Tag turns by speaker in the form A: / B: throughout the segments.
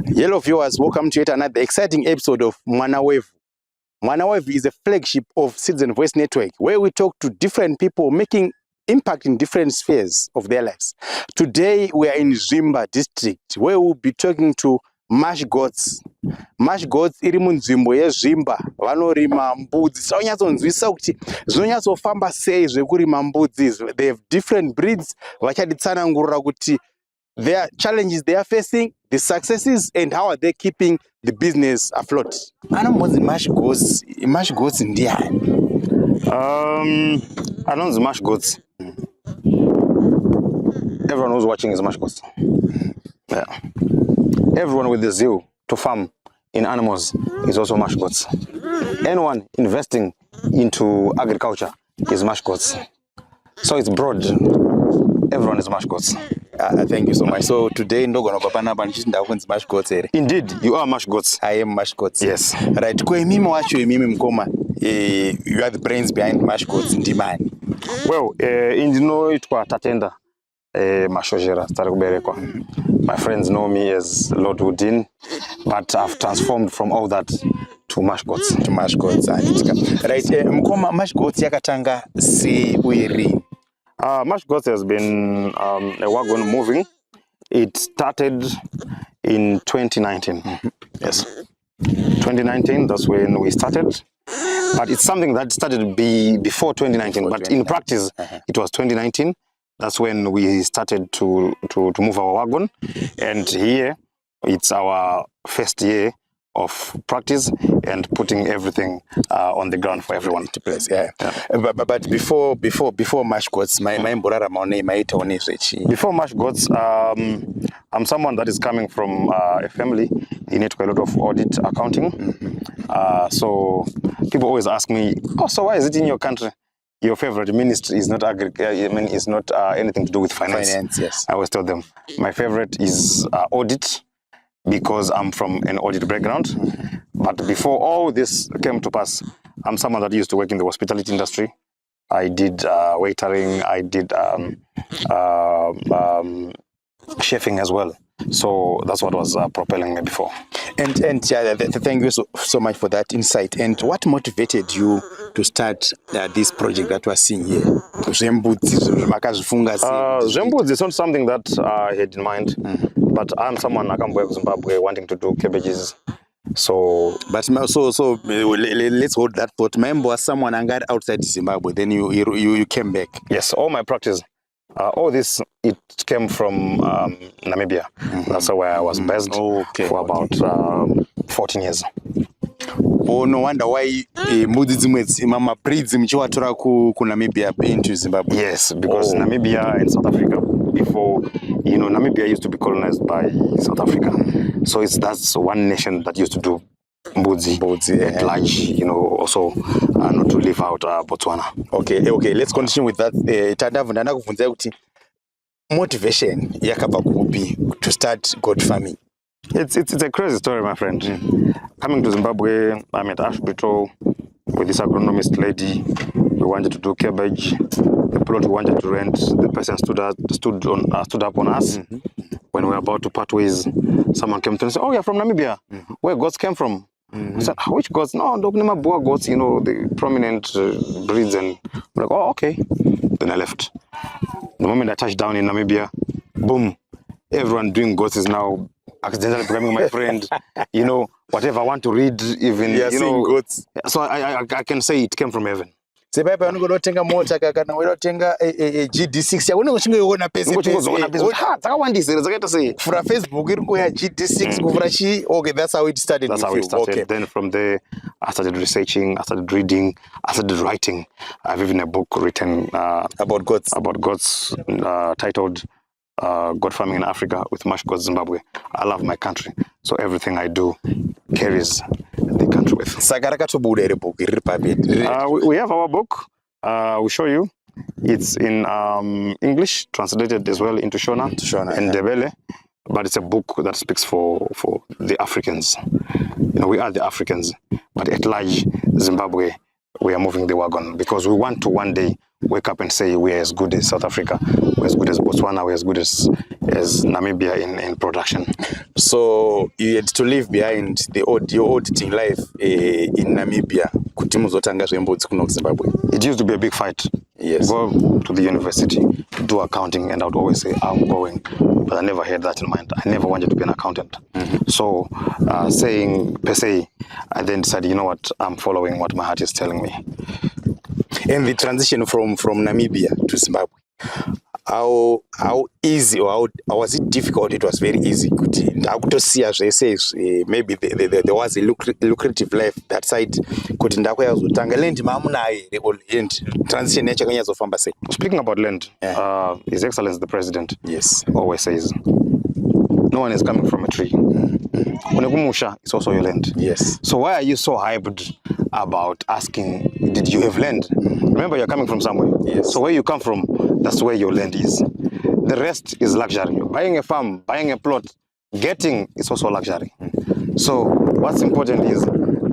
A: Hello viewers, welcome to yet another exciting episode of Mwana Wevu. Mwana Wevu is a flagship of Citizen Voice Network where we talk to different people making impact in different spheres of their lives. Today we are in Zimbabwe district where we'll be talking to mash goats. Mash goats iri munzvimbo yezvimba vanorima mbudzi. Saunyatsonzwisa kuti zvinonyatsofamba sei zvekurima mbudzi. They have different breeds. Vachaditsanangurira kuti their challenges they are facing, the successes, and how are they keeping the business afloat. Anambonzi mash goats. Mash goats ndiani?
B: I don't know mash goats. Everyone who's watching is mash goats. Yeah. Everyone with the zeal to farm in animals is also mash goats. Anyone investing into agriculture is mash goats. So it's broad. Everyone is mash goats.
A: Thank you so much. So today, mash goats.
B: Indeed, you are mash goats.
A: I am mash goats.
B: Yes.
A: Right. You are the brains behind mash goats in demand.
B: Well, tatenda mashojera stari kuberekwa. My friends know me as Lord Woodin, but I've transformed from all that to mash goats.
A: To mash goats. Right. Mkoma mash goats yakatanga si uiri.
B: Mash goats has been a wagon moving. It started in 2019. Yes, 2019. That's when we started. But it's something that started before 2019. But in practice, it was 2019. That's when we started to move our wagon. And here, it's our first year of practice and putting everything on the ground for everyone to place.
A: Yeah. But before mash goats,
B: before mash goats, I'm someone that is coming from a family in it quite a lot of audit accounting. So people always ask me, oh, so why is it in your country your favorite ministry is not is not anything to do with finance?
A: Finance, yes.
B: I always tell them my favorite is audit, because I'm from an audit background. But before all this came to pass, I'm someone that used to work in the hospitality industry. I did waitering, I did chefing as well. So that's what was propelling me before.
A: And yeah, thank you so much for that insight. And what motivated you to start this project that we're seeing here? Zembudzi
B: is not something that I had in mind, but I'm someone I come back to Zimbabwe wanting to do cabbages. So
A: let's hold that thought. Remember, someone angered outside Zimbabwe, then you came back.
B: Yes, all my practice. All this, it came from Namibia. That's where I was based for about 14 years.
A: Oh, no wonder why mama breeds Namibia into Zimbabwe.
B: Yes, because Namibia and South Africa, before, Namibia used to be colonized by South Africa. So that's one nation that used to do Mbudzi at large, also not to leave out Botswana.
A: Okay, let's continue with that. Motivation to start goat farming.
B: It's a crazy story, my friend. Coming to Zimbabwe, I met Ashbito with this agronomist lady. We wanted to do cabbage. The plot we wanted to rent, the person stood up on us. When we were about to part ways, someone came to us and said, "Oh, you're from Namibia. Where goats came from?" I said, "Which goats?" "No, Boa goats, the prominent breeds." And we're like, "Oh, okay." Then I left. The moment I touched down in Namibia, boom, everyone doing goats is now accidentally becoming my friend. Whatever I want to read, even,
A: goats.
B: So I can say it came from heaven.
A: Sepa unotenga mota kana unotenga GD6 yakunokushingoiona pese for Facebook iri GD6 kuvura chi. Okay, that's how it started.
B: That's how it started.
A: Okay.
B: Then from there I started researching, I started reading, I started writing. I've even a book written
A: about goats
B: titled Goat Farming in Africa with Mash Goats Zimbabwe. I love my country, so everything I do carries the country with. We have our book. We'll show you. It's in English, translated as well into Shona and Ndebele, but it's a book that speaks for the Africans. We are the Africans, but at large, Zimbabwe, we are moving the wagon because we want to one day wake up and say we're as good as South Africa, we're as good as Botswana, we're as good as Namibia in production.
A: So you had to leave behind your auditing life in Namibia.
B: It used to be a big fight.
A: Yes.
B: Go to the university, do accounting, and I would always say, I'm going. But I never had that in mind. I never wanted to be an accountant. So saying per se, I then decided, you know what, I'm following what my heart is telling me.
A: And the transition from Namibia to Zimbabwe, how easy or how was it difficult? It was very easy. As they say, maybe there was a lucrative life that side. Transition.
B: Speaking about land, His Excellency the President,
A: yes,
B: always says, no one is coming from a tree. It's also your land.
A: Yes.
B: So why are you so hyped about asking, did you have land? Remember, you're coming from somewhere.
A: Yes.
B: So where you come from, that's where your land is. The rest is luxury. Buying a farm, buying a plot, getting is also luxury. So what's important is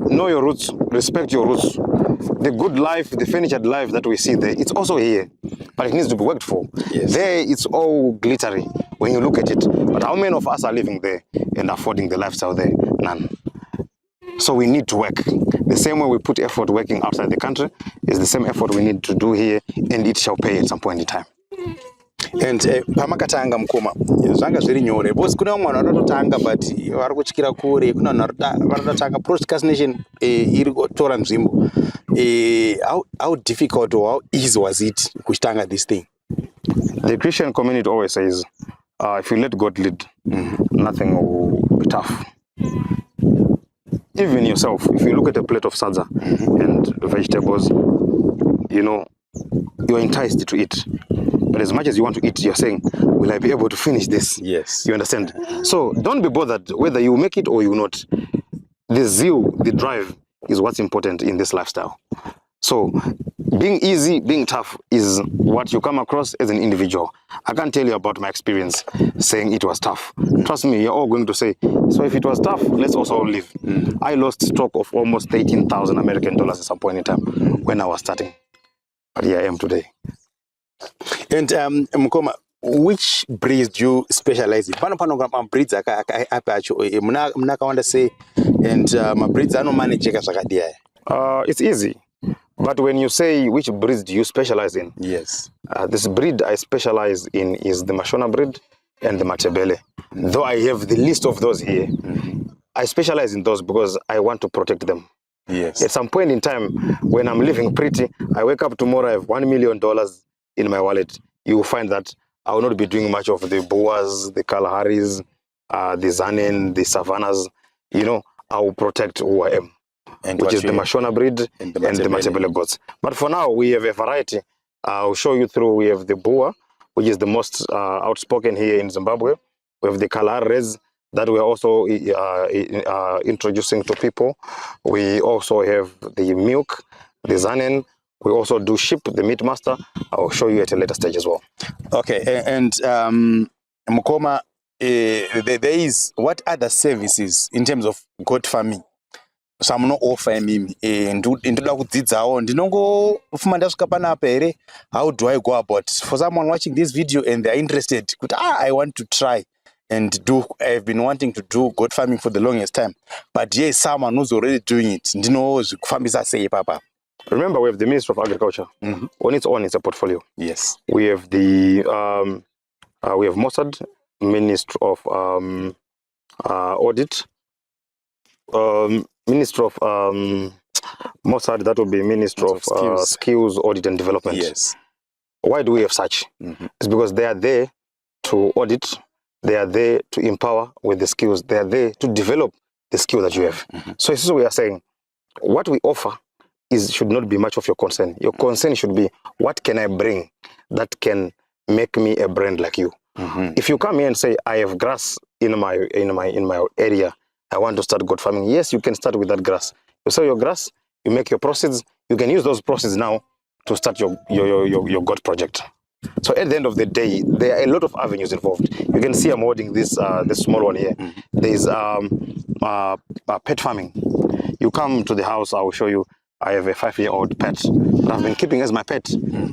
B: know your roots, respect your roots. The good life, the furnitured life that we see there, it's also here, but it needs to be worked for.
A: Yes.
B: There, it's all glittery when you look at it. But how many of us are living there and affording the lifestyle there? None. So we need to work. The same way we put effort working outside the country is the same effort we need to do here, and it shall pay at some point in time.
A: And pamakatanga mukoma zvanga zviri nyore because kuna mwana anototanga but vari kutyira kure kuna vanotanga procrastination iri kutora nzvimbo. How difficult or how easy was it kuchitanga this thing?
B: The Christian community always says, if you let God lead, nothing will be tough. Even yourself, if you look at a plate of sadza and vegetables, you know, you're enticed to eat. But as much as you want to eat, you're saying, will I be able to finish this?
A: Yes.
B: You understand? So don't be bothered whether you make it or you not. The zeal, the drive is what's important in this lifestyle. So being easy, being tough is what you come across as an individual. I can't tell you about my experience saying it was tough. Trust me, you're all going to say, so if it was tough, let's also live. I lost stock of almost 13,000 American dollars at some point in time when I was starting. But here I am today.
A: And Mukoma, which breeds do you specialize in? Pano breeds muna say, and my breeds I don't manage zvakadii.
B: It's easy. But when you say which breeds do you specialize in?
A: Yes.
B: This breed I specialize in is the Mashona breed and the Matebele. Though I have the list of those here, I specialize in those because I want to protect them.
A: Yes.
B: At some point in time, when I'm living pretty, I wake up tomorrow, I have $1 million in my wallet. You will find that I will not be doing much of the Boas, the Kalaharis, the Zanen, the Savannas. You know, I will protect who I am, and which is the Mashona breed and the Matebele goats. But for now, we have a variety. I'll show you through. We have the Boa, which is the most outspoken here in Zimbabwe. We have the Kalaharis that we're also introducing to people. We also have the milk, the Zanen. We also do sheep, the meat master. I'll show you at a later stage as well. Okay,
A: and Mukoma, there is what other services in terms of goat farming? So I'm not offering me how do I go about? For someone watching this video and they're interested, I want to try and do. I've been wanting to do goat farming for the longest time, but yes, someone who's already doing it.
B: Remember, we have the Ministry of Agriculture. On its own, it's a portfolio.
A: Yes.
B: We have the we have Mossad, Ministry of Audit. Ministry of Mossad, that will be Ministry of Skills, Audit and Development.
A: Yes.
B: Why do we have such? It's because they are there to audit. They are there to empower with the skills. They are there to develop the skill that you have. So this is what we are saying. What we offer should not be much of your concern. Your concern should be, what can I bring that can make me a brand like you? If you come here and say, I have grass in my area, I want to start goat farming. Yes, you can start with that grass. You sell your grass, you make your proceeds. You can use those proceeds now to start your goat project. So at the end of the day, there are a lot of avenues involved. You can see I'm holding this small one here. There is pet farming. You come to the house, I will show you. I have a 5-year-old pet that I've been keeping as my pet.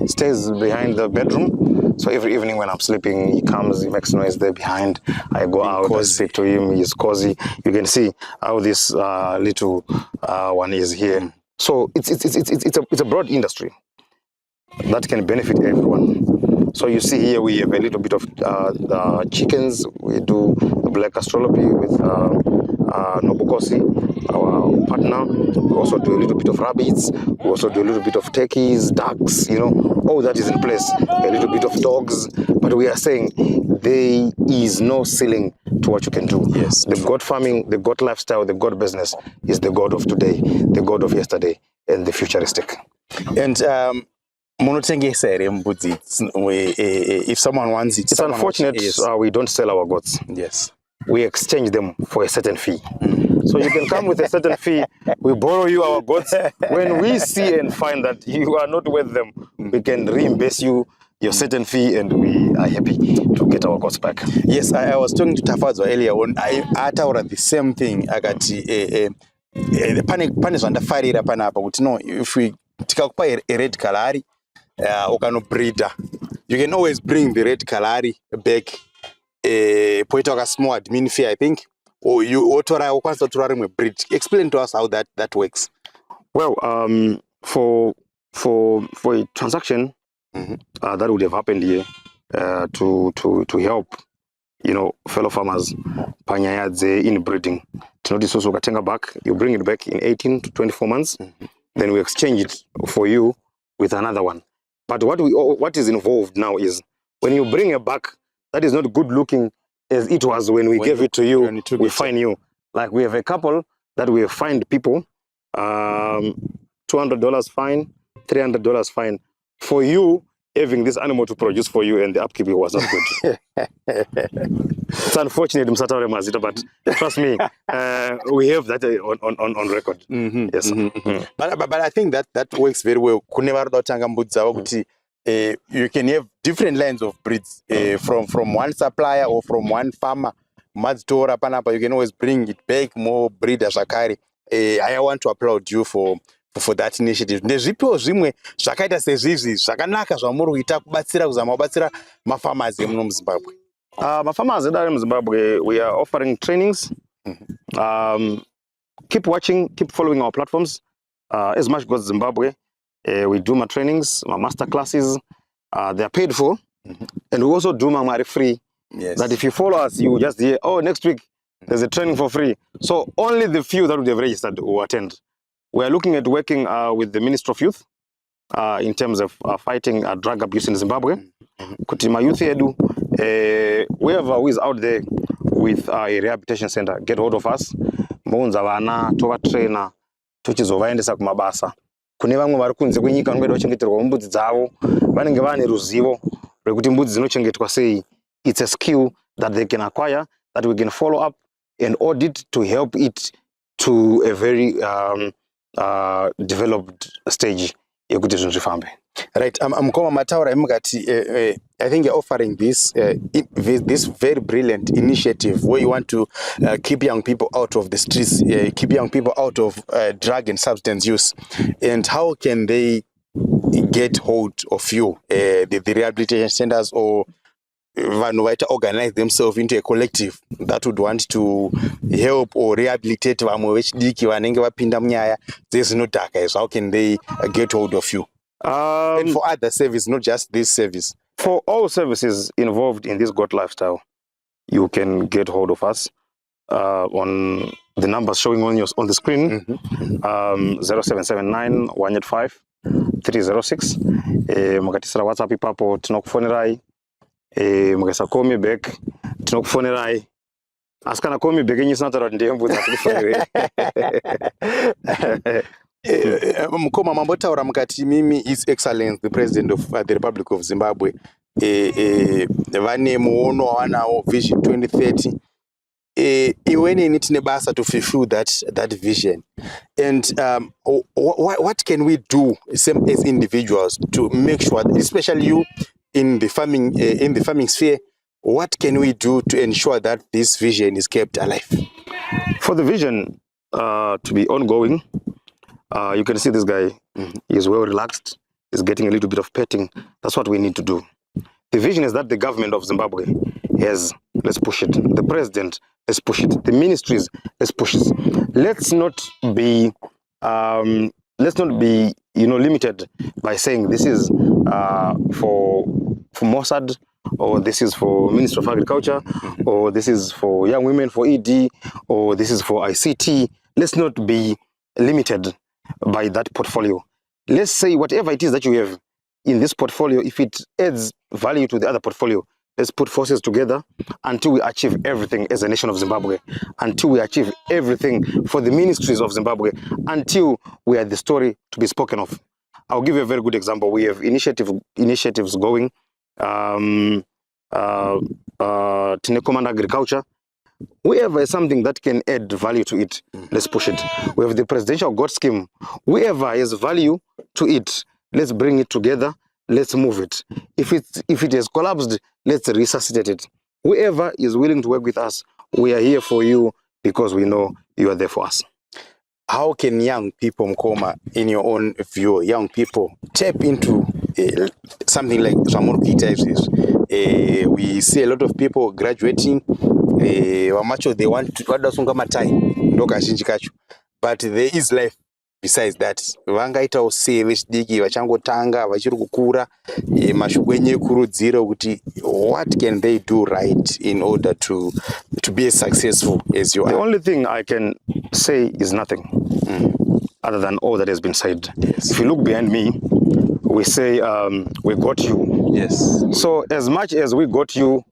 B: Stays behind the bedroom. So every evening when I'm sleeping, he comes, he makes noise there behind. I go out, I speak to him, he's cozy. You can see how this little one is here. So it's a broad industry that can benefit everyone. So you see here we have a little bit of chickens. We do black astrology with Nobukosi, our partner. We also do a little bit of rabbits. We also do a little bit of turkeys, ducks, you know, all that is in place. A little bit of dogs. But we are saying there is no ceiling to what you can do.
A: Yes.
B: The goat farming, the goat lifestyle, the goat business is the God of today, the God of yesterday, and the futuristic.
A: And if someone wants it,
B: it's unfortunate we don't sell our goats.
A: Yes.
B: We exchange them for a certain fee. So you can come with a certain fee, we borrow you our goats. When we see and find that you are not worth them, we can reimburse you your certain fee, and we are happy to get our goats back.
A: Yes, I was talking to Tafadzo earlier on. I told the same thing. I got pane zvandafarira panapa kuti no, if we tikakupa a red kalari breeder, you can always bring the red kalari back. Poeta waka small admin fee, I think, or you otora okwanisa tora rimwe breed. Explain to us how that works.
B: Well, for a transaction that would have happened here to help, you know, fellow farmers panyaya inbreeding. Notice also ukatenga back, you bring it back in 18 to 24 months, then we exchange it for you with another one. But what is involved now is when you bring it back, that is not good looking as it was when we gave it to you. We fine you. Like we have a couple that we have fined people, $200 fine, $300 fine for you having this animal to produce for you, and the upkeep was not good. It's unfortunate, but trust me, we have that on record. Yes.
A: But I think that works very well. You can have different lines of breeds from one supplier or from one farmer. You can always bring it back, more breeders. I want to applaud you for that initiative. Nezvipo zvimwe zvakaita sezvizvi zvakanaka zvamuri kuita kubatsira kuzama kubatsira mafarmers emuno muZimbabwe.
B: Mafarmers in Zimbabwe, we are offering trainings. Keep watching, keep following our platforms. As much goes Zimbabwe, we do my trainings, my master classes. They are paid for, and we also do my free.
A: Yes.
B: That if you follow us, you just hear, oh, next week there's a training for free. So only the few that would have registered will attend. We are looking at working with the Ministry of Youth in terms of fighting drug abuse in Zimbabwe. Kuti my youth edu, whoever who is out there with a rehabilitation center, get hold of us. Mbonza vana, tova trainer, tuchizovaendesa kumabasa. Kune vamwe vari kunze kwenyika vanoda kuchengeterwa mbudzi dzavo, vanenge vane ruzivo rwekuti mbudzi dzinochengetwa sei. It's a skill that they can acquire, that we can follow up and audit to help it to a very developed stage.
A: Right, I think you're offering this this very brilliant initiative where you want to keep young people out of the streets, keep young people out of drug and substance use. And how can they get hold of you, the rehabilitation centers, or organize themselves into a collective that would want to help or rehabilitate there's no dark eyes? How can they get hold of you? And for other service, not just this service.
B: For all services involved in this goat lifestyle, you can get hold of us on the numbers showing on the screen. 0779 185 306. Mukatisira WhatsApp ipapo tinokufonerai. Mukasa call me back tinokufonerai. Askana call me back inyisina taura kuti ndiyembudzi atikufonere.
A: Mukoma mambotaura mukati mimi His Excellency the President of the Republic of Zimbabwe vane muono wavanawo Vision 2030. Iweni tine basa to fulfill that vision. And what can we do as individuals to make sure, especially you in the farming sphere, what can we do to ensure that this vision is kept alive?
B: For the vision to be ongoing, You can see this guy is well relaxed, is getting a little bit of petting. That's what we need to do. The vision is that the government of Zimbabwe has, let's push it. The president, let's push it. The ministries, let's push it. Let's not be limited by saying this is for Mossad, or this is for Ministry of Agriculture, or this is for young women for ED, or this is for ICT. Let's not be limited by that portfolio. Let's say whatever it is that you have in this portfolio, if it adds value to the other portfolio, let's put forces together until we achieve everything as a nation of Zimbabwe, until we achieve everything for the ministries of Zimbabwe, until we are the story to be spoken of. I'll give you a very good example. We have initiatives going. Command Agriculture. Whoever has something that can add value to it, let's push it. We have the Presidential God Scheme. Whoever has value to it, let's bring it together. Let's move it. If it has collapsed, let's resuscitate it. Whoever is willing to work with us, we are here for you because we know you are there for us.
A: How can young people, Mkoma, in your own view, young people tap into something like we see a lot of people graduating, they want to, but there is life besides that. Vangaita use vechidiki vachangotanga vachiri kukura mashoko enyekurudziro kuti what can they do right in order to be as successful as you are?
B: The only thing I can say is nothing other than all that has been said.
A: Yes.
B: If you look behind me, we say we got you.
A: Yes.
B: So as much as we got you,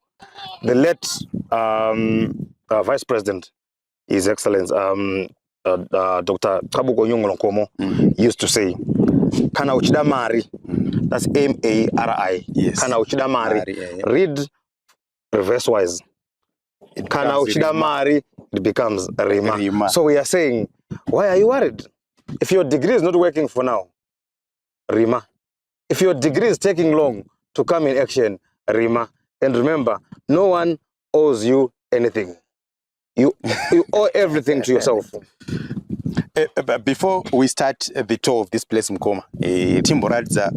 B: the late Vice President, His Excellency Dr. Kabuko Nyongolonkomo used to say, Kana uchida mari, that's M-A-R-I.
A: Yes.
B: Kana uchida mari. Read reverse wise. Kana uchida mari, it becomes Rima. So we are saying, why are you worried? If your degree is not working for now, Rima. If your degree is taking long to come in action, Rima. And remember, no one owes you anything. You owe everything to yourself.
A: Before we start the tour of this place, Mkoma, Timboradza,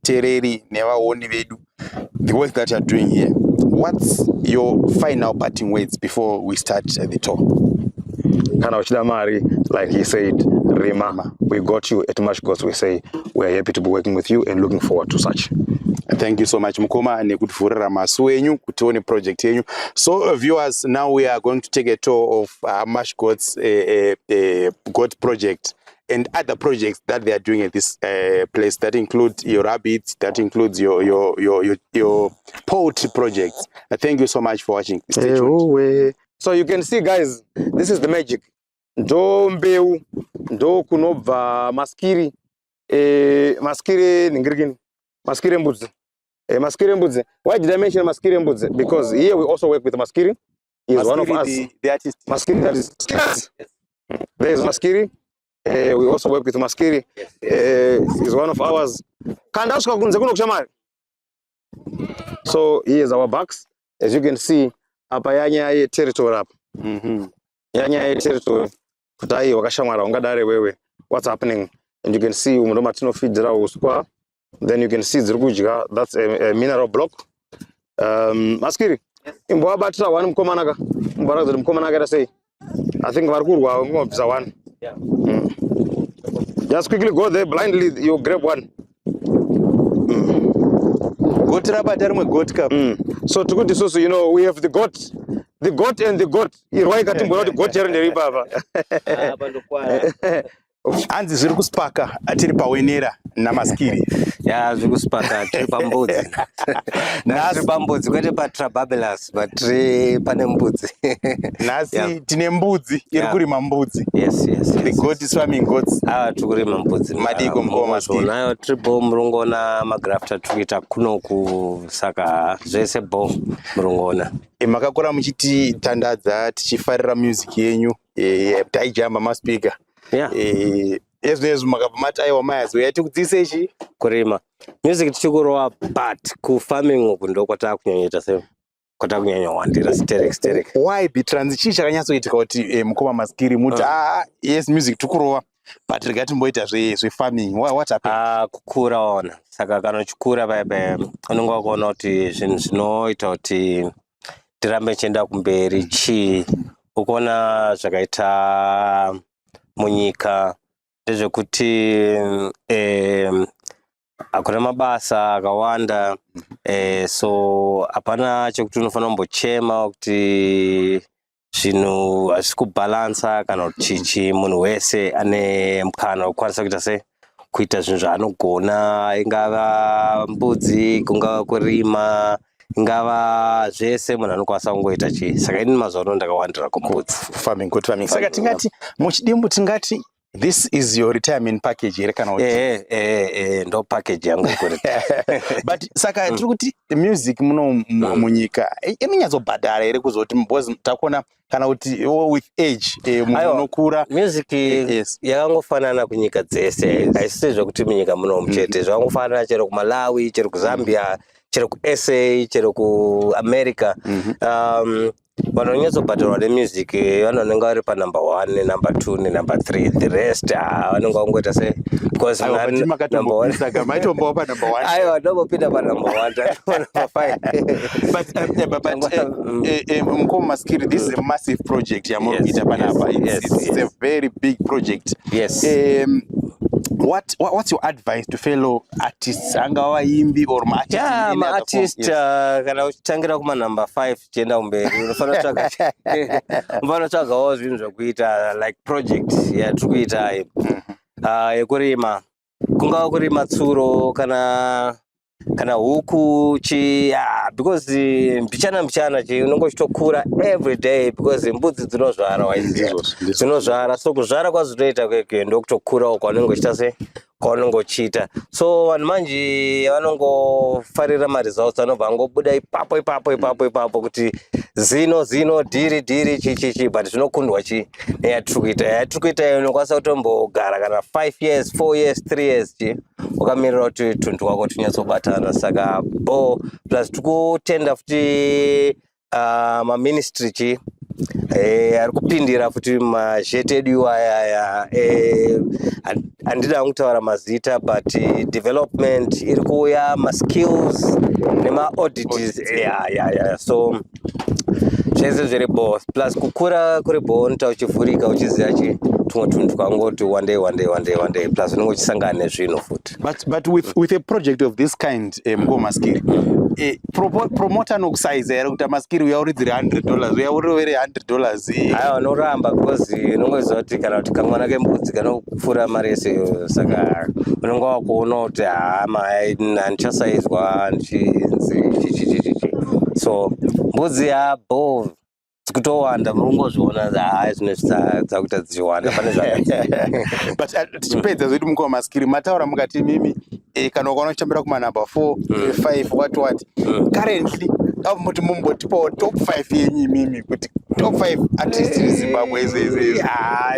A: Tereri, Nevaoni Vedu, the work that you're doing here, what's your final parting words before we start the tour?
B: Kana uchida mari, like he said, Rima, we got you at much cost. We say we're happy to be working with you and looking forward to such.
A: Thank you so much, Mkoma, and good for Ramasuenyu, Kutoni project here. So, viewers, now we are going to take a tour of Mash God's God project and other projects that they are doing at this place. That includes your rabbits, that includes your poultry projects. Thank you so much for watching. Stay tuned.
B: So you can see, guys, this is the magic. Ndo mbeu, ndo kunobva maskiri, maskiri ningirigini, maskiri mbudzi. Maskiri mbudzi. Why did I mention maskiri mbudzi? Because here we also work with maskiri. He is one of us.
A: The artist.
B: Maskiri, that is. There is maskiri. We also work with maskiri. He's one of ours. So he is our backs. As you can see, apa yanya territory up. Yanya territory. Kutai wakashamara ungadare wewe. What's happening? And you can see umundomatino feedra usukwa. Then you can see Zirgujiga, that's a mineral block. Maskiri, in Boabatra, one Komanaga, Mbaraz Komanaga say. I think Vargurwa is one. Just quickly go there blindly, you grab one.
A: Goat goat cup.
B: So to go to so you know we have the goat and the goat. You why got the goat here in the river.
A: Anzi zviri kuspaka atiri pawenera namaskiri.
C: Ya zviri kuspaka tiri pambudzi. Nasi pambudzi kwete patrababulous but pane mbudzi.
A: Nasi tine mbudzi iri kurima mbudzi.
C: Yes.
A: The goat is farming goats.
C: Tiri kurima mbudzi.
A: Madiko Mkoma skiri.
C: Nayo tribo murongona magrafta tuita kunoku saka zvese bo murongona.
A: Makakura muchiti tandadza tichifarira music yenyu taijamba maspika. Ezvezvo makabva aiwa mayazo yati kudzisechi
C: kurima music tichikurowa but kufarming uku ndo kwatakunyanyita se kwatakunyanya wandira sterek.
A: Why the transition chakanyatsoitika kuti Mkoma maskiri muti yes music tikurowa but regatimboita zvefarming. What happened?
C: Kukura ona. Saka kana uchikura paipa unenge kuona kuti zvinhu zvinoita kuti tirambe tichienda kumberi chii. Ukaona zvakaita munyika ndezvekuti hakuna mabasa akawanda, so hapana chekuti unofanira kumbochema kuti zvinhu hazvisi kubhalansa kana kuti chichi. Munhu wese ane mukana wekukwanisa kuita sei, kuita zvinhu zvaanogona, ingava mbudzi, kungava kurima, ingava zvese munhu anokwanisa kungoita chii. Saka ini mazuva ano ndakawandira kumbudzi.
A: Farming, good farming. Saka tingati muchidimbu tingati this is your retirement package here kana kuti
C: ndo package yangu kuri.
A: But saka tiri kuti music muno munyika eminyazobhadhara here kuzoti because takona kana kuti with age munhu unokura
C: music yakangofanana kunyika dzese, haisisi zvokuti munyika muno muchete, zvakangofanana chero kuMalawi, chero kuZambia, chero kuSA, chero kuAmerica. Vanhu vanyatsobhadharwa nemusic vanenge vari panumber 1 number 2 number 3, the rest vanenge vangoita sei, because
A: saka maitombowa panumber 1.
C: aiwa ndombopinda panumber 1
A: but Mukoma Maskiri, this is a massive project yamuri kuita panapa. It's a very big project.
C: Yes.
A: What's your advice to fellow artists, angava imbi or
C: artist? Kana uchitangira kuma number 5 tienda kumberi unofanira tsvagawo zvinhu zvokuita like project yatiri kuita yekurima, kungava kurima tsuro kana huku because mbichana unenge uchitokura every day because mbudzi dzinozvara dzinozvara, so kuzvara kwazvinoita kwekwe ndokutokurawo kwaunenge uchiita sei, kwaunenge uchiita. So vanhu manje vanongofarira maresults anobva angobuda ipapo kuti zino dhiri chichichi, but zvinokundwa chii neyatiri kuita unokwanisa kutombogara kana 5 years 4 years 3 years wakamirira kuti tuntu wako tunyatsobatana. Saka plus tikutenda futi maministry ari kupindira futi mazhete edu aya handida kutaura mazita, but development iri kuuya, maskills nemaaudits so zvese zviri bo, plus kukura kuri bo nota uchivhurika uchiziva tumwe tunhu tukangoti one day plus unenge uchisangana nezvinhu futi.
A: But with a project of this kind, Mukoma Maskiri, promoter nokusaiza here kuti Maskiri uyauridzire $100 uyaurovere $100
C: aiwa unoramba because unongoziva kuti kana kuti kamwana kembudzi kanopfuura mari yese, saka unenge wakuona kuti handichasaizwa so mbudzi dzikutowanda murungozviona zvinoita kuita dzichiwanda pane
A: but tichipedza zvedu Mukoma Maskiri mataura mukati mimi kana ukaona uchitambira kumanumber 4 5 what currently muti mumbotipawo top 5 yenyu imimi kuti top 5 artists in Zimbabwe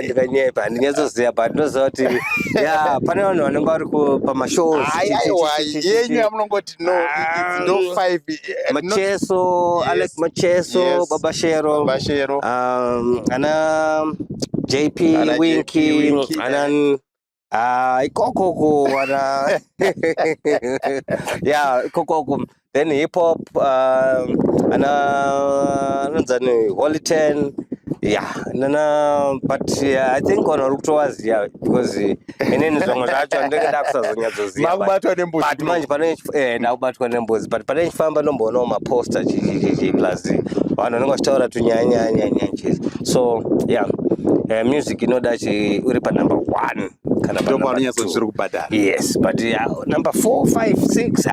C: ndikanyepa handinyazoziva, but ndinoziva kuti pane vanhu vanenge vari pamashows
A: yenyu yamunongoti no it's no 5
C: Macheso, Alex Macheso, Babashero, ana JP Winky, ana ikokoko ana ikokoko, then hip hop ana nanzani Holiton, but I think on Ruktowaziya because inini zvamwe zvacho ndingeda kusazonyatsoziva, but manje ndakubatwa nembudzi, but pane chifamba nomboonawo maposter plus vanhu vanenge vachitaura tunyanya, so music inoda uri panumber 1 kana panumber 2. Yes, but number 4 5 6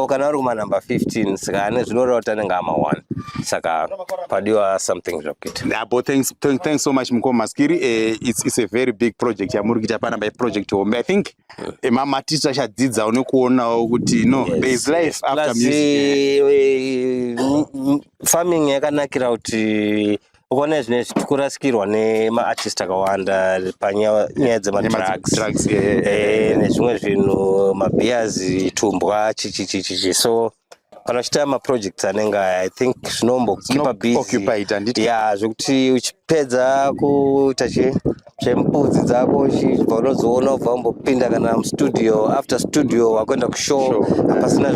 C: kana uri kumanumber 15 saka ane zvinoreva kuti anenge ama1, saka padiwa something zvakuita.
A: Thanks so much Mukoma Maskiri. It's a very big project yamuri kuita panapa project hombe. I think mamatisa achadzidza unokuonawo kuti there is life after music.
C: Farming yakanakira kuti ukaona zvinezvi tikurasikirwa nemaartist akawanda panyaya dzemadrugs nezvimwe zvinhu, mabhiyazi, tumbwa chichi, so Anoshita projects anenga I think zvinombo keep busy
A: occupied and
C: yeah zvokuti uchipedza kuita chempudzi dzako chibva unozoona ubva umbopinda kana mustudio after studio wakuenda kushow hapasina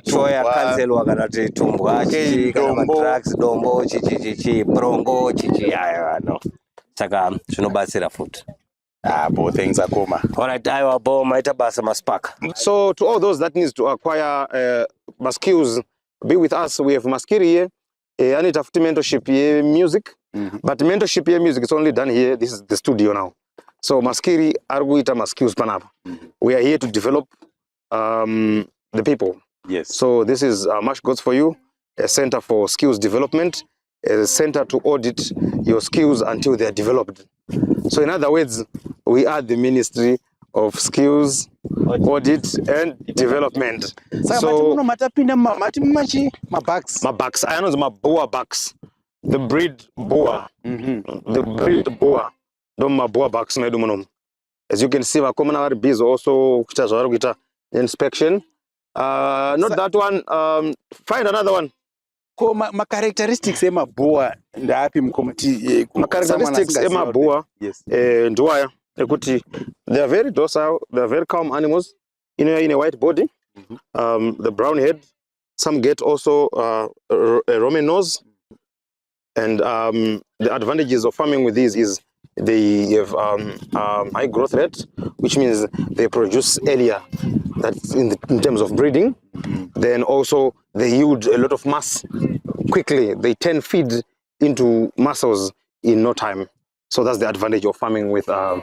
C: show yakanzelwa kana kuti tumbwa chichi kana madrugs dombo chichi brongo chichi no saka zvinobatsira futi.
A: Bo things are koma.
C: Alright, aiwa bo maita basa maspark.
B: So to all those that needs to acquire skills, be with us. We have Maskiri here. I need a mentorship here, music. But mentorship here, music is only done here. This is the studio now. So Maskiri arguita skills panapa. We are here to develop the people.
A: Yes.
B: So this is Mash Gods for You, a center for skills development, a center to audit your skills until they are developed. So in other words, we are the Ministry of Skills, Audit and Development.
A: So my
B: bucks. I know my boa bucks. The breed boa. The breed boa. Don't my boa bucks. As you can see, my common bees also inspection. Not that one. Find another one.
A: My characteristics ema boa ndapi mkomati
B: my characteristics ema boa ndwaya ekuti they are very docile, they are very calm animals in a white body, the brown head, some get also a Roman nose, and the advantages of farming with these is they have high growth rate, which means they produce earlier. That's in terms of breeding. Then also they yield a lot of mass quickly. They turn feed into muscles in no time. So that's the advantage of farming with my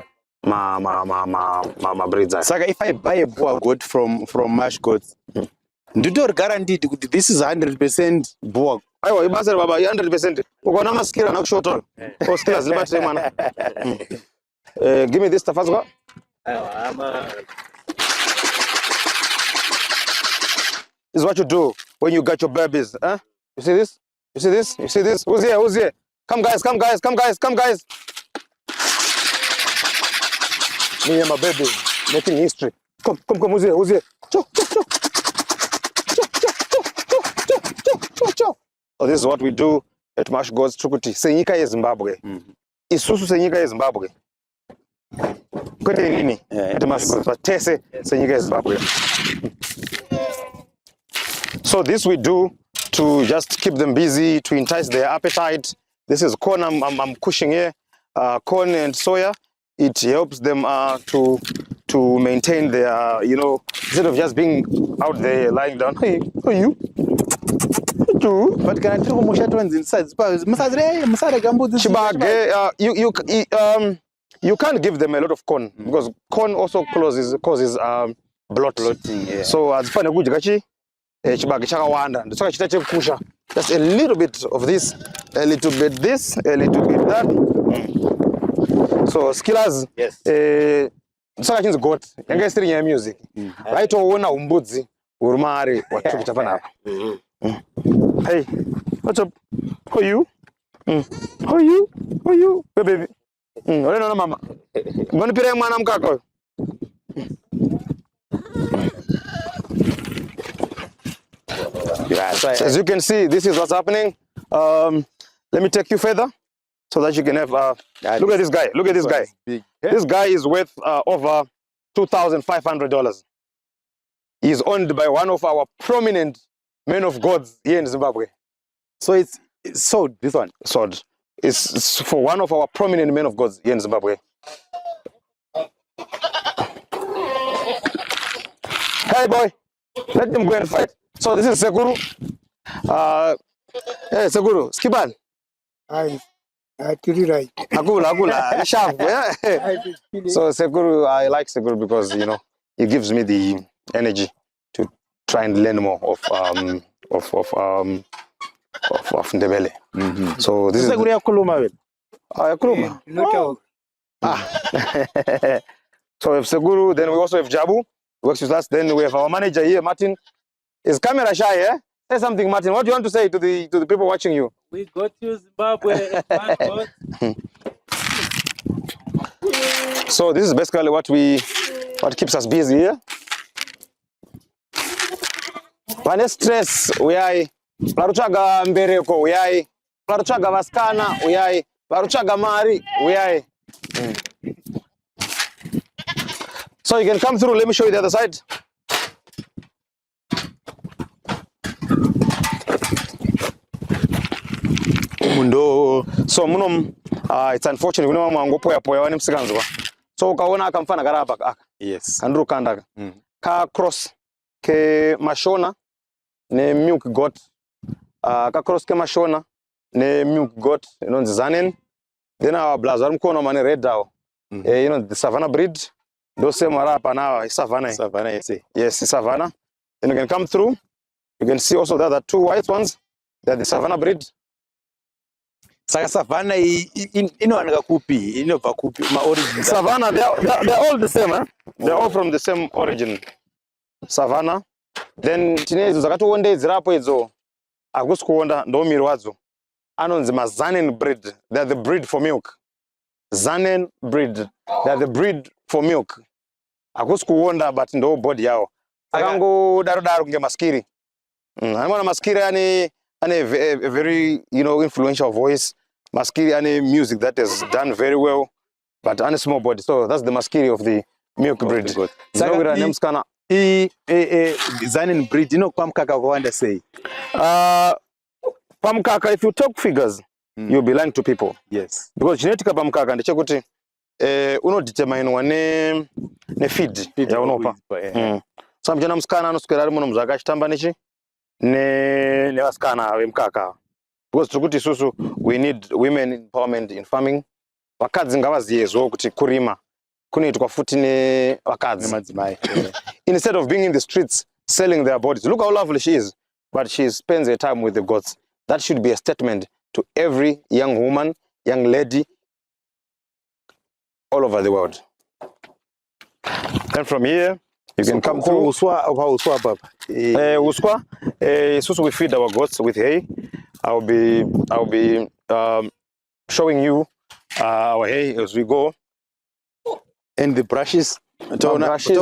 B: breeds.
A: Saka, if I buy a boa goat from Mash Goats, do you guarantee this is 100% boa?
B: Ayo, ibasere baba 100%. Ukona maskira na kushotol. Or skills libatre mana. Give me this stuff as well. This is what you do when you got your babies. Huh? You see this? You see this? You see this? Who's here? Who's here? Come guys, come guys, come guys, come guys. Me and my baby making history. Come, who's here? Who's here? Oh, this is what we do at Mash Gods Chukuti. Senyika ye Zimbabwe. Isusu senyika ye Zimbabwe. Kwete nini? Tese senyika ye Zimbabwe. So this we do to just keep them busy, to entice their appetite. This is corn I'm cooking here, corn and soya. It helps them to maintain their, instead of just being out there lying down. Hey, who are you?
A: But can I tell you inside?
B: You can't give them a lot of corn because corn also causes bloating. Yeah. So as far as just a little bit of this, a little bit this, a little bit that. So skillers,
C: yes.
B: Saka chinzi goat yanga isiri nyaya music. Vaitoona umbudzi urumari watukita panapa. Hey, what's up? Who are you? Who are you? Who are you? Baby. No, mama. Ngonipira mwana mkako. So as you can see, this is what's happening. Let me take you further so that you can have look at this guy. Look at this guy. This guy is worth over $2,500. He's owned by one of our prominent men of God here in Zimbabwe.
A: So it's sold, this one?
B: Sold. It's for one of our prominent men of God here in Zimbabwe. Hey boy, let them go and fight. So this is Seguru. Hey Seguru, Skiban.
D: Hi. Right.
B: Agula, sharp. Yeah. So Seguru, I like Seguru because he gives me the energy to try and learn more of Ndebele. So this is
A: Seguru yakuluma.
B: Yakuluma. No. So we have Seguru, then we also have Jabu, who works with us. Then we have our manager here, Martin. Is camera shy, eh? Say something, Martin. What do you want to say to the people watching you?
E: We got you, Zimbabwe.
B: So this is basically what keeps us busy here. vane stress uyai, varutsvaga mbereko uyai, varutsvaga vasikana uyai, varutsvaga mari uyai. So you can come through. Let me show you the other side. So it's unfortunate kuna mwangu poya wani msikanzwa. So ukaona akamfana karapa aka.
A: Yes.
B: Kanduru kanda. Ka cross ke mashona ne milk goat. Ka cross ke mashona ne milk goat inonzi zanen. Then our blazer mkono mane red dao. The savannah breed. Those same marapa now savannah.
A: Savannah, yes.
B: Yes, savannah. Then you can come through. You can see also the other two white ones. They're the savannah breed.
A: Saka savannah inowanika kupi, inobva kupi ma origin.
B: Savannah, they're all the same, eh? They're all from the same origin. Savannah. Then tinezo zakatowondedzerapo idzo akusi kuonda ndo miri wadzo. Anonzi mazanen breed. They're the breed for milk. Zanen breed. They're the breed for milk. Akusi kuonda but ndo body yao. Akango daro kunge maskiri. Anamona maskiri ane a very, influential voice. Maskiri ane music that has done very well, but ane small body. So that's the maskiri of the milk breed.
A: Saka Zanen breed, pamkaka kwanda say.
B: Pamkaka, if you talk figures, you'll be lying to people.
A: Yes.
B: Because genetic pamkaka ndechekuti unodetermine wane ne feed ya unopa. So mjana mskana anoswera ari muno muzvakachitamba nechi ne vasikana vemukaka. Because turikuti isusu we need women empowerment in farming. Vakadzi ngavaziyewo kuti kurima kunoitwa futi nevakadzi. Instead of being in the streets selling their bodies. Look how lovely she is, but she spends her time with the goats. That should be a statement to every young woman, young lady all over the world. And from here, you can come through.
A: Uswa,
B: Susu, we feed our goats with hay. I'll be showing you our hay as we go.
A: And the brushes.
B: Brushes.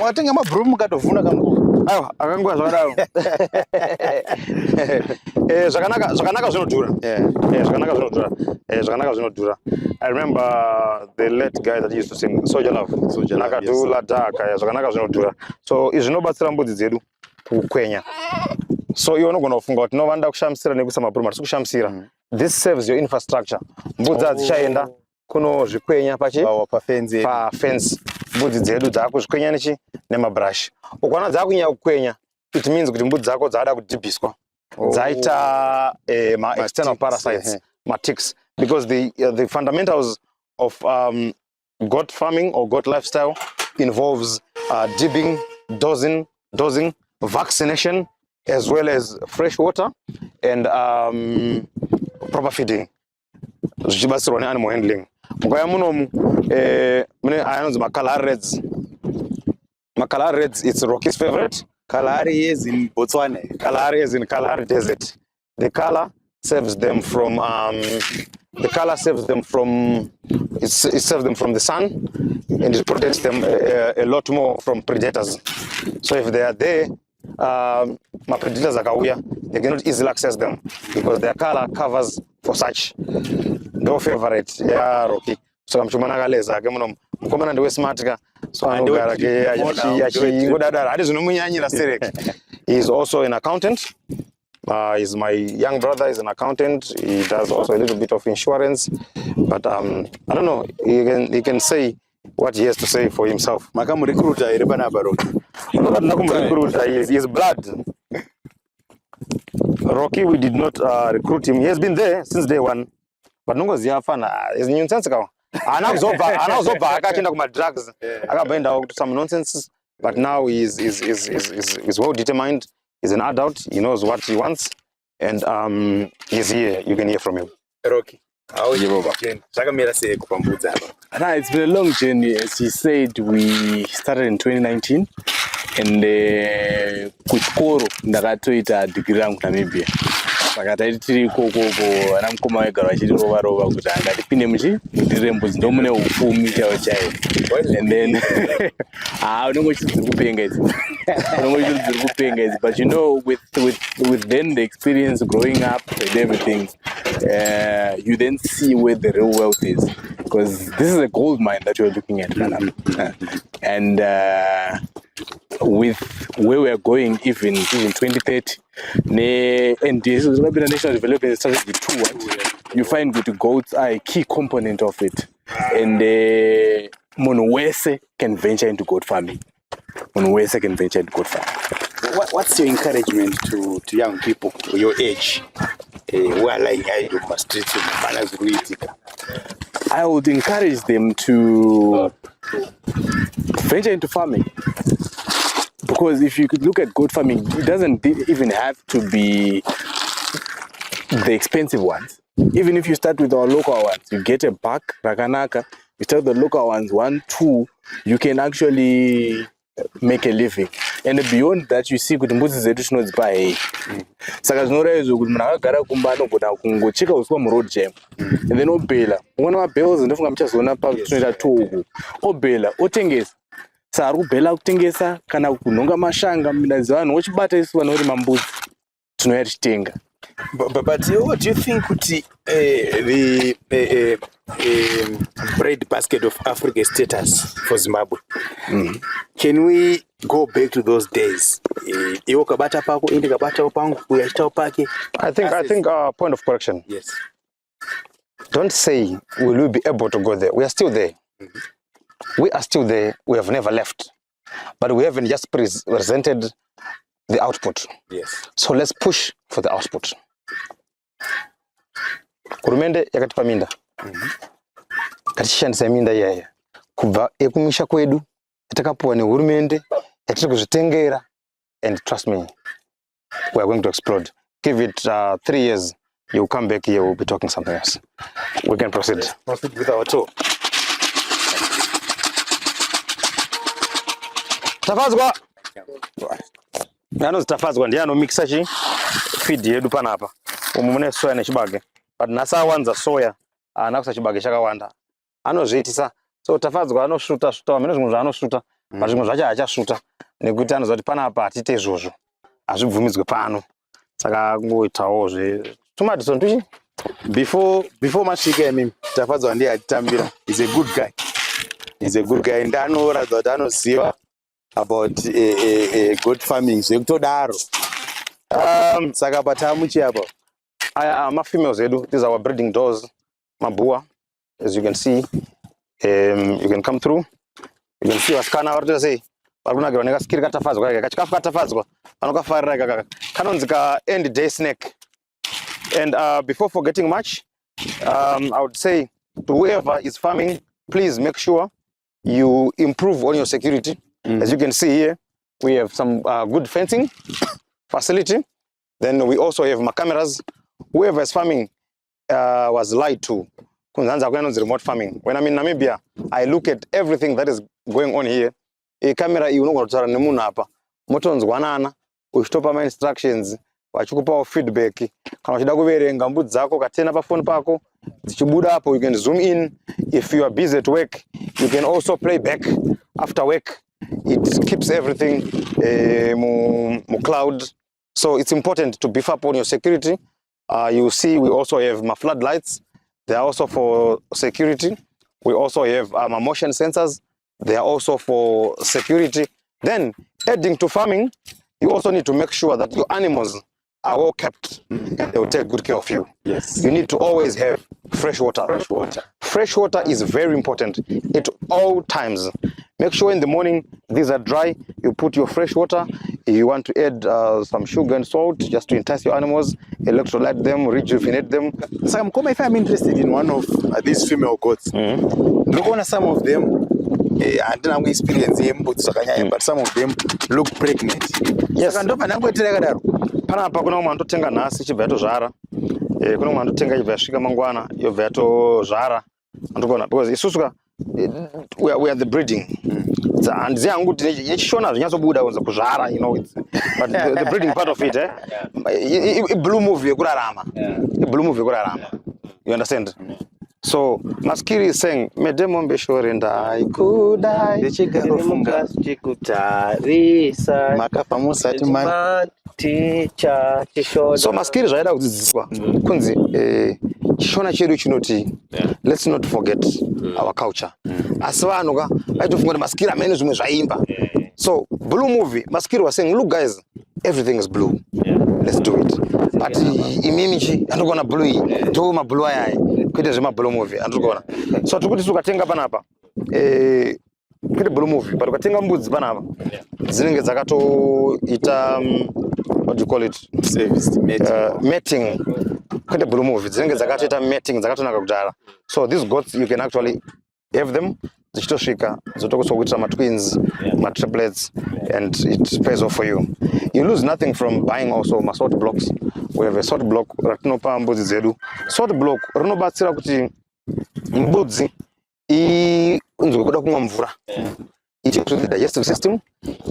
A: Matenga mabroom mukatovhuna kangu.
B: Ayo, akangwa zvakadaro. Zvakanaka zvinodhura. Zvakanaka zvinodhura. I remember the late guy that used to sing Soldier Love. Nakadula Daka, zvakanaka zvinodhura. So izvi zvinobatsira mbudzi dzedu kukwenya. So iwe unogona kufunga kuti novanda kushamisira nekuisa mabroom ari kushamisira. This saves your infrastructure. Mbudzi hadzichaenda kunozvikwenya pa fence. Mbudzi dzedu dzakuzvikwenya nemabrush. Ukaona dzakunyanya kukwenya, it means kuti mbudzi dzako dzada kudhibhiswa. Dzaita ma external parasites, ma ticks, because the fundamentals of goat farming or goat lifestyle involves dibbing, dosing, vaccination, as well as fresh water and proper feeding. Zvichibatsirwa neanimal handling. Mukaya munomu mune anonzi makalahari reds. Makalahari reds, it's Rocky's favorite.
A: Kalahari is in Botswana.
B: Kalahari is in Kalahari Desert. The color saves them from it saves them from the sun, and it protects them a lot more from predators. So if they are there, my predators akauya, they cannot easily access them because their color covers for such. No favorite, yeah, Rocky. So I'm chumana galeza ke muno mukomana ndiwe smart ka so anogara ke achingodadara hadi zvinomuyanyira serek. He is also an accountant. He's my young brother. He's an accountant. He does also a little bit of insurance, but I don't know. He can say what he has to say for himself.
A: Makamu recruiter iri pana Rocky.
B: Recruiter. He is blood. Rocky, we did not recruit him. He has been there since day one. But nongo ziyafana is nonsense kawa. Anazobva akaenda kuma drugs. Akaenda to some nonsense. But now he is well determined. He's an adult. He knows what he wants, and he's here. You can hear from him.
A: Rocky, how are you? It's been a long journey. As he said, we started in 2019, and kuchikoro ndakatoita degree rangu Namibia. Saka taitiri koko ana mukoma wegara vachirova kuti angatipinde muchidhirire mbudzi ndomune upfumi chaiwo. And then unenge uchidziri kupenga idzi.
E: But you know, with then the experience growing up and everything, you then see where the real wealth is, because this is a gold mine that you're looking at, and with where we are going, even 2030, and this is going to be the National Development Strategy 2. You find that goats are a key component of it, and Monowese can venture into goat farming. Monowese can venture into goat farming.
A: What's your encouragement to young people your age who are lying idle on the streets of Zimbabwe?
E: I would encourage them to venture into farming, because if you could look at goat farming, it doesn't even have to be the expensive ones. Even if you start with our local ones, you get a buck, rakanaka, you start with the local ones, 1, 2, you can actually make a living. And beyond that, you see kuti mbuzi zetu tinodzipa hei. Saka zvinorayedzwa kuti munhu akagara kumba anogona kungocheka uswa muroad jam. And then obhela. Mwana mabhells ndofunga muchazoona pazvinoita uku. Obhela, otengesa. Saka ari kubhela kutengesa kana kunhonga mashanga minazi vanhu ochibata isu vanorima mbudzi. Tinouya tichitenga.
A: But what do you think the bread basket of Africa status for Zimbabwe? Can we go back to those days? I
B: think point of correction.
A: Yes.
B: Don't say will we be able to go there. We are still there. We are still there. We have never left, but we haven't just presented the output.
A: Yes.
B: So let's push for the output. Kurumende yakatipa minda. Katishandisa minda yaya. Kubva ekumisha kwedu yatakapuwa nehurumende yatiri kuzvitengera, and trust me, we are going to explode. Give it 3 years, you come back here, we'll be talking something else. We can proceed.
A: Let's proceed with our tour.
B: Tafadzwa. Nano tafadzwa ndiye anomixa chi feed yedu panapa. Mune soya nechibage. But nasa wanza soya anakusa chibage chakawanda. Anozviitisa. So tafadzwa anoshuta vamene zvimwe zvaanoshuta, but zvimwe zvacho haachashuta nekuti anozoti panapa hatite izvozvo. Hazvibvumidzwe pano. Saka kungoitawo tomatoso ntuchi.
A: Before masvika mimi tafadzwa ndiye atitambira. He's a good guy. He's a good guy. And anoratidza kuti anoziva about goat farming zvekutodaro. Saka patamuchi apa.
B: My females edu, these are our breeding doors, mabua. As you can see, you can come through. You can see waskana varikuita sei. Varikunagira nekaskiri katafadzwa kaka. Kachikafu katafadzwa anokafarira kaka. Kanonzika end day snake. And before forgetting much, I would say to whoever is farming, please make sure you improve on your security. As you can see here, we have some good fencing facility. Then we also have my cameras. Whoever is farming was lied to. Remote farming. When I'm in Namibia, I look at everything that is going on here. A camera, you know what to hapa. Motons wanana, we stop my instructions, wachikupa feedback. Kana uchida kuverenga mbudzi zako katena pa phone pako, zichibuda hapo, you can zoom in. If you are busy at work, you can also play back after work. It keeps everything cloud. So it's important to beef up on your security. You see, we also have my floodlights. They are also for security. We also have my motion sensors. They are also for security. Then, heading to farming, you also need to make sure that your animals are well kept. They will take good care of you.
A: Yes.
B: You need to always have fresh water. Fresh water. Fresh water is very important at all times. Make sure in the morning these are dry. You put your fresh water. You want to add some sugar and salt just to entice your animals, electrolyte them, rejuvenate them.
A: So if I'm interested in one of these female goats, look on some of them. I don't have experience in but some of them look pregnant.
B: Yes. Panapa kuna mwana totenga nasi chibva yatozvara. Kuna mwana totenga chibva yasvika mangwana yobva yatozvara. Andikona because isusuka we are the breeding. And they are good. Yechishona zvinyatsobuda kunza kuzvara, you know. But the breeding part of it, blue movie kurarama. Blue movie kurarama. You understand? So Maskiri is saying medemo mbeshore ndai kudai
C: Ndechigarofunga chikutarisa
A: makafa musati mani
C: ticha chishoda.
B: so Maskiri zvaida kudzidziswa kunzi chishona chedu chinoti let's not forget our culture asi vanhu ka vaitofunga kuti Maskiri amene zvimwe zvaimba so blue movie Maskiri was saying look guys everything is blue let's do it but imimichi andikona blue iyi ndo mablue aya kuite zvemablue movie andikona so tikuti tukatenga panapa kuite blue movie but ukatenga mbudzi panapa dzinenge dzakatoita what do you call it
A: service
B: mating kuite blue movie dzinenge dzakatoita mating dzakatonaka kudhara so these goats you can actually have them dzichitosvika dzotokuswa kuitira matwins matriplets and it pays off for you. You lose nothing from buying also salt blocks. We have a salt block ratinopa mbudzi dzedu. Salt block rinobatsira kuti mbudzi inzwe kuda kumwa mvura. It helps with the digestive system.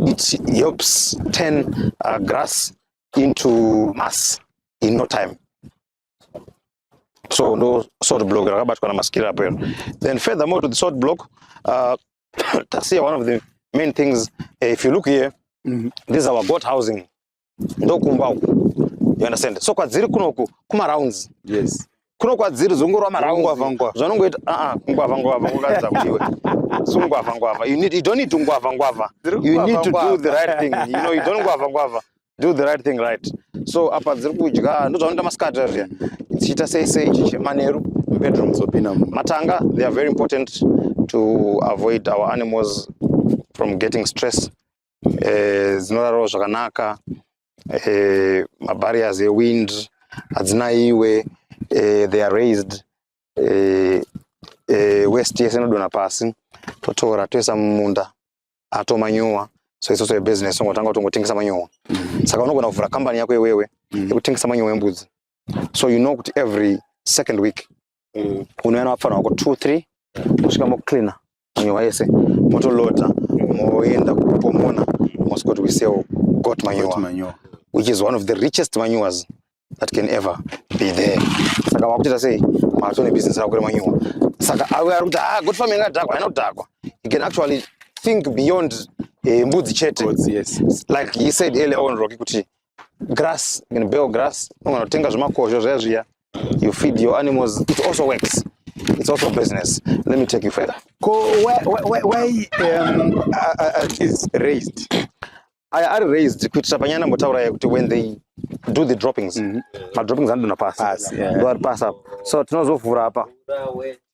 B: It helps turn grass into mass in no time. So no salt block rakabatwa na Maskiri apo. Then furthermore to the salt block, that's here one of the main things. If you look here, this is our goat housing. Ndo kumba uku. You understand? So kwa dziri kunoku kuma rounds.
A: yes
B: Kuno kwa dziri zongorwa ma rounds. Zvanongoita ngwava ngokadza kutiwe. Sungwava. You don't need to ngwava. You need to do the right thing. You know, you don't ngwava. Do the right thing right. So apa dziri kudya ndo zvanoita maskati area. Chita sei maneru bedrooms opina matanga. They are very important to avoid our animals from getting stress. Zinoraro zvakanaka. Barriers the wind adzina iwe they are raised waste yese inodona pasi totora toisa mumunda atomanyuwa so it's also a business ungotanga kutongotengesa manyowa saka unogona kuvhura company yako iwewe yekutengesa manyowa embudzi so you know kuti every second week unoenda wapfana wako 2-3 kusvika mocleaner manyowa yese motolota moenda kupomona moscot we sell goat manure which is one of the richest manures that can ever be there. Saka wakuita sei matone business rako remanure. Saka awe ari kuti goat farming ngadhakwa inodhakwa. You can actually think beyond mbudzi chete.
A: Yes.
B: Like he said earlier on Rocky kuti grass, you can bale grass, ungotenga zvimakozho zviya you feed your animals. It also works. It's also business. Let me take you further.
A: Why is raised?
B: I are raised kuitira panyana mbotaura kuti when they do the droppings droppings andona pass do are pass up so tinozovhura apa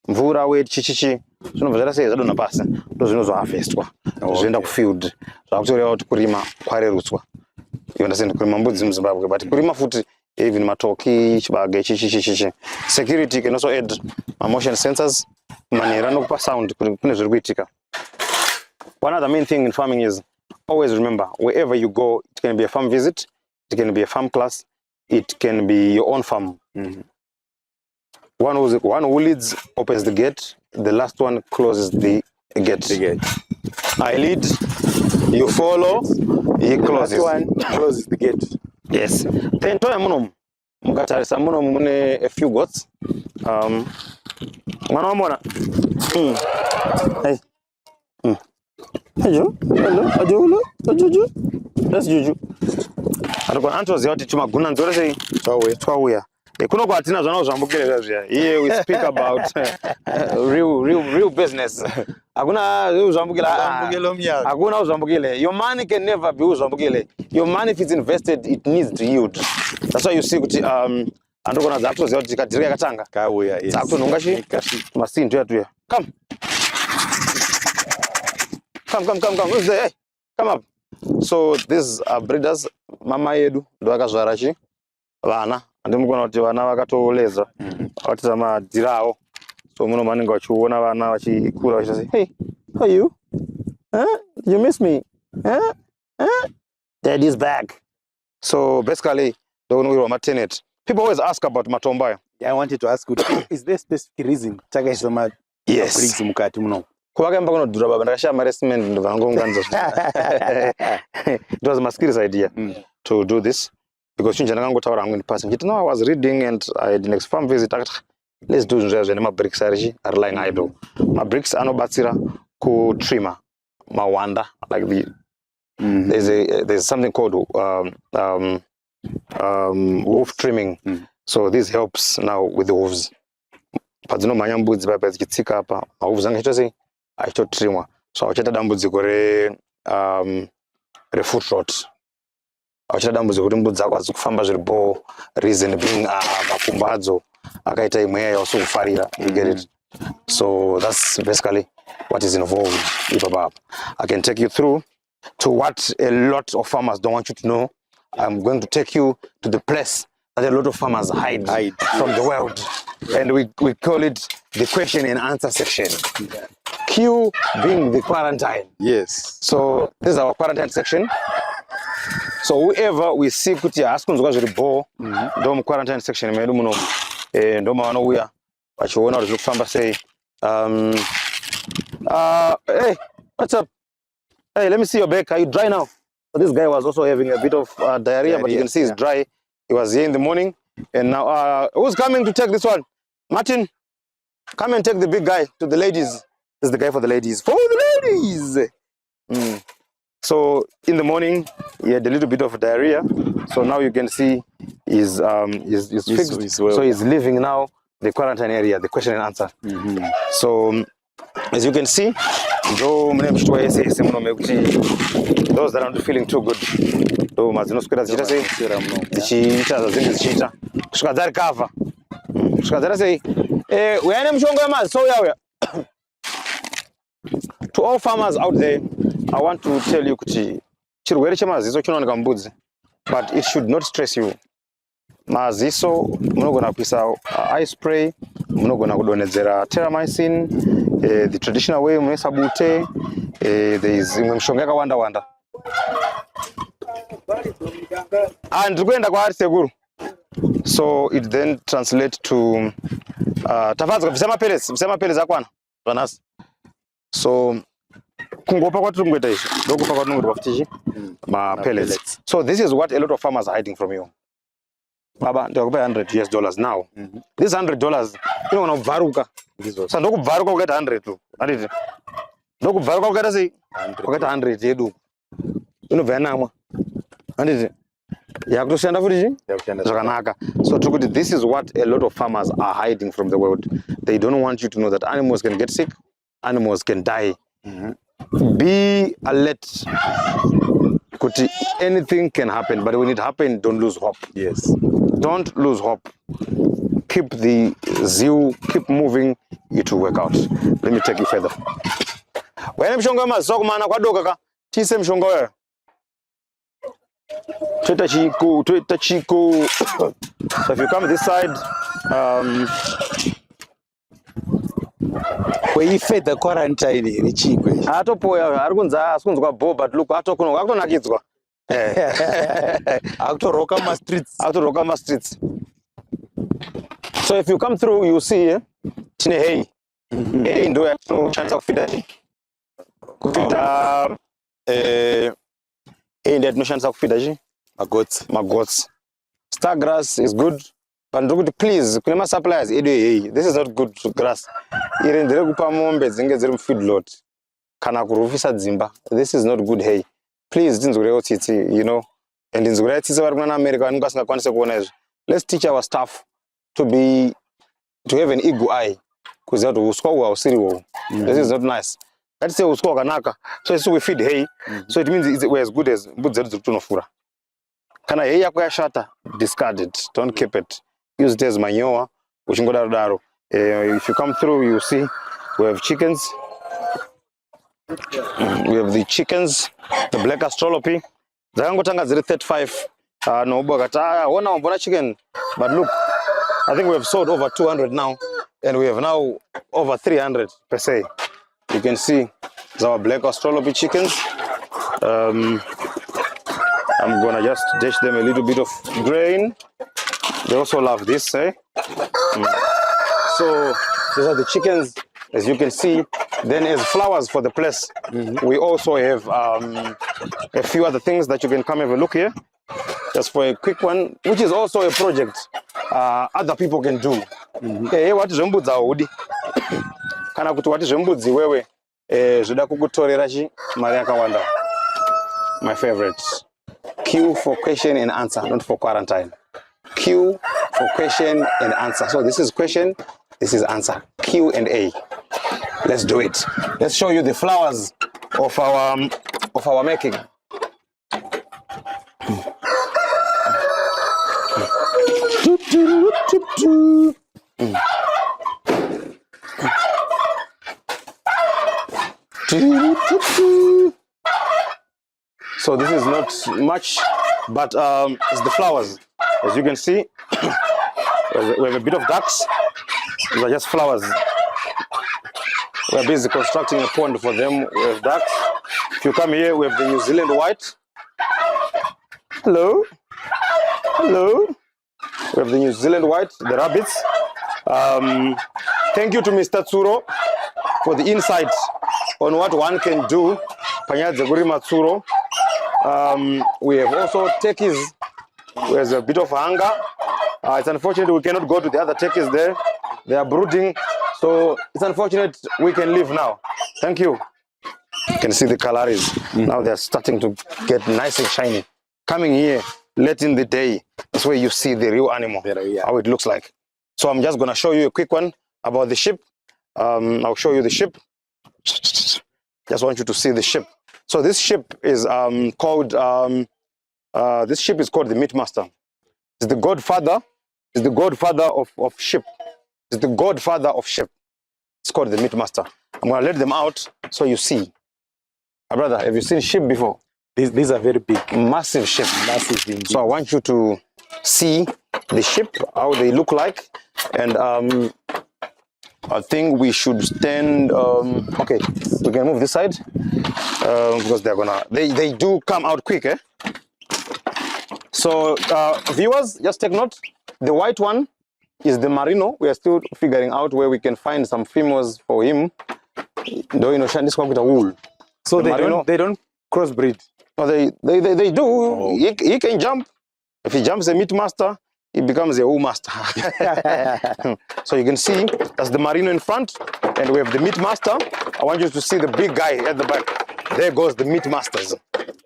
B: mvura wet chichichi zvinobva zvara zvadona pasi ndo zvinozo harvestwa zvienda kufield zvakutoreva kuti kurima kwarerutswa you understand kurima mbudzi muZimbabwe but kurima futi even matoki chibage chichichi security can also add motion sensors manera nokupa sound kune zviri kuitika. One other main thing in farming is always remember, wherever you go, it can be a farm visit, it can be a farm class, it can be your own farm. One who leads opens the gate, the last one closes the gate. I lead, you follow, he closes.
A: The last one closes the gate.
B: Yes. Then mukatarisa muno mune a few goats. Mwana wamona. Hey. Hello. Ajojo. That's Juju. Arikona antoziva kuti chimaguna nzore sei twauya. Kuno kwatina zvana zvambukire zviya. Here we speak about real business. Hakuna uzvambukile. Hakuna uzvambukile. Your money can never be uzvambukile. Your money if it's invested it needs to yield. That's why you see kuti andokona dzakutoziva kuti kadhiri yakatanga.
A: Kauya yes.
B: Dzakutononga chi masinto yatuya. Come. Hey, come up. So these are breeders. Mama yedu ndo akazvara chi vana andimukona kuti vana vakatoleza vatisa madhirawo so muno manenge vachiona vana vachikura vachiti hey how are you you miss me dad is back. So basically ndokunowirwa matenet. People always ask about matombo.
A: I wanted to ask you, is there a specific reason takaisa breeds mukati muno?
B: Kuvakaimba kunodhura baba ndakashaya mari cement ndo vanongounganidza it was Maskiri's idea to do this because chinja ndakangotaura amweni pasi nditi no I was reading and I had an farm visit akati let's do zvema bricks are lying idle. My bricks anobatsira ku trimmer mawanda like the there's something called hoof trimming. So this helps now with the hooves. Padzino mbudzi papa dzichitsika apa hooves ange chose achitotrimwa. So achita dambudziko re foot rot. Achita dambudziko kuti mbudzi dzako adzikufamba zviri ball, reason being makumbo adzo akaita imweya yasokufarira. You get it? So that's basically what is involved with Papa. I can take you through to what a lot of farmers don't want you to know. I'm going to take you to the place that a lot of farmers hide from the world. And we call it the question and answer section. Q being the quarantine.
A: Yes.
B: So this is our quarantine section. So whoever we see kuti asikunzwa zviri ball ndo quarantine section medu muno ndo mavanouya vachiona kuti zviri kufamba sei. Hey, what's up? Hey, let me see your back. Are you dry now? So this guy was also having a bit of diarrhea, but you can see he's dry. He was here in the morning, and now who's coming to take this one? Martin, come and take the big guy to the ladies. This is the guy for the ladies. For the ladies. So in the morning, he had a little bit of diarrhea. So now you can see he's fixed. So he's leaving now the quarantine area, the question and answer. So as you can see, those that aren't feeling too good, to all farmers out there, I want to tell you but it should not stress you. Maziso munogona kuisa eye spray, munogona kudonhedzera terramycin, the traditional way munoisa bute, there is imwe mishonga yakawanda wanda. And ndikuenda kwaari sekuru. So it then translates to tafadza visema pellets akwana zvanasi. So kungopa kwatiri kungoita izvi ndokupa kwatinongorwa kuti ma pellets. So this is what a lot of farmers are hiding from you. Baba, ndikupa $100 now. This $100 inogona kubvaruka. Saka ndokubvaruka kukaita 100 tu. Anditi. Ndokubvaruka kukaita sei? Kukaita 100 yedu. Inobva yanamwa. Anditi. Yakutoshanda futi zvakanaka. So this is what a lot of farmers are hiding from the world. They don't want you to know that animals can get sick, animals can die. Be alert. Anything can happen, but when it happens, don't lose hope.
A: Yes.
B: Don't lose hope. Keep the zeal, keep moving, it will work out. Let me take you further. When mshonga mazoko mana kwadoka ka tise mshonga wewe. Tweta chiku. So if you come this side,
A: where you fed the quarantine richikwe.
B: Atopoya arikunza asikunzwa bo but look atokuno akutonakidzwa.
A: Akutoroka ma streets.
B: So if you come through, you see tine hay. Hay ndo yakushandisa kufida. Kufida hay ndo yakushandisa kufida chi? Magots. Star grass is good. But ndokuti please kune ma suppliers edu hay. This is not good grass. Irendere kupa mombe dzinge dziri feedlot. Kana kurufisa dzimba. This is not good hay. Please tinzureo tsitsi, you know. And tinzureo tsitsi vari kuna America vanenge vasingakwanise kuona izvi. Let's teach our staff to have an eagle eye. Kuziva kuti uswa uhu hausiriwo. This is not nice. Let's say uswa hwakanaka. So we feed hay. So it means we're as good as mbudzi dzedu dziri kutonofura. Kana hay yako yashata, discard it. Don't keep it. Use it as manure. Uchingodaro. If you come through, you see we have chickens. We have the chickens, the black astrolopi. Dzakangotanga dziri 35. No bogata. Ona mbona chicken. But look, I think we have sold over 200 now, and we have now over 300 per se. You can see our black astrolopi chickens. I'm gonna just dish them a little bit of grain. They also love this, eh? So these are the chickens, as you can see. Then as flowers for the place, we also have a few other things that you can come have a look here. Just for a quick one, which is also a project other people can do. wati zvembudzi haudi kana kuti wati zvembudzi wewe zvoda kukutorera mari yakawanda. My favorite. Q for question and answer, not for quarantine. Q for question and answer. So this is question, this is answer. Q and A. Let's do it. Let's show you the flowers of our making. So this is not much, but it's the flowers. As you can see, we have a bit of ducks. These are just flowers. We are busy constructing a pond for them. We have ducks. If you come here, we have the New Zealand white. Hello. Hello. We have the New Zealand white, the rabbits. Thank you to Mr. Tsuro for the insight on what one can do. Matsuro. We have also turkeys. There's a bit of hunger. It's unfortunate we cannot go to the other turkeys there. They are brooding. So it's unfortunate we can leave now. Thank you. You can see the calories. Now they're starting to get nice and shiny. Coming here late in the day, that's where you see the real animal, how it looks like. So I'm just going to show you a quick one about the ship. I'll show you the ship. Just want you to see the ship. So this ship is called the Meat Master. It's the godfather. It's the godfather of ship. It's the godfather of ship. It's called the Meat Master. I'm going to let them out so you see. My brother, have you seen ship before?
A: These are very big.
B: Massive ship.
A: Massive indeed.
B: So I want you to see the ship, how they look like. And I think we should stand, okay, we can move this side. Because they're gonna, they do come out quick, eh? So viewers, just take note. The white one is the merino. We are still figuring out where we can find some females for him. Wool.
A: So they don't crossbreed.
B: No, they do. Oh. He can jump. If he jumps a Meat Master, he becomes a wool master. So you can see that's the merino in front, and we have the Meat Master. I want you to see the big guy at the back. There goes the Meat Masters.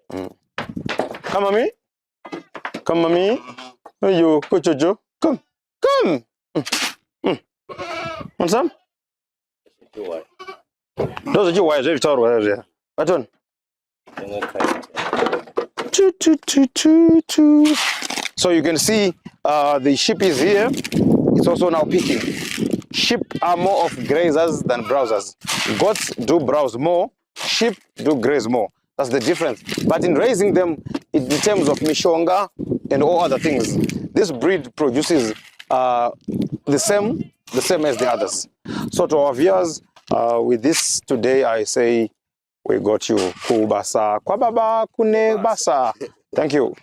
B: Come, mommy. Come, mommy. You, Jojo. Come. Come. Want some? Those are your wires. Every time we're there. What one? So you can see the sheep is here. It's also now picking. Sheep are more of grazers than browsers. Goats do browse more. Sheep do graze more. That's the difference. But in raising them, in terms of mishonga and all other things, this breed produces the same as the others. So to our viewers, with this today, I say we got you. Kubasa, kwababa, kune basa. Thank you.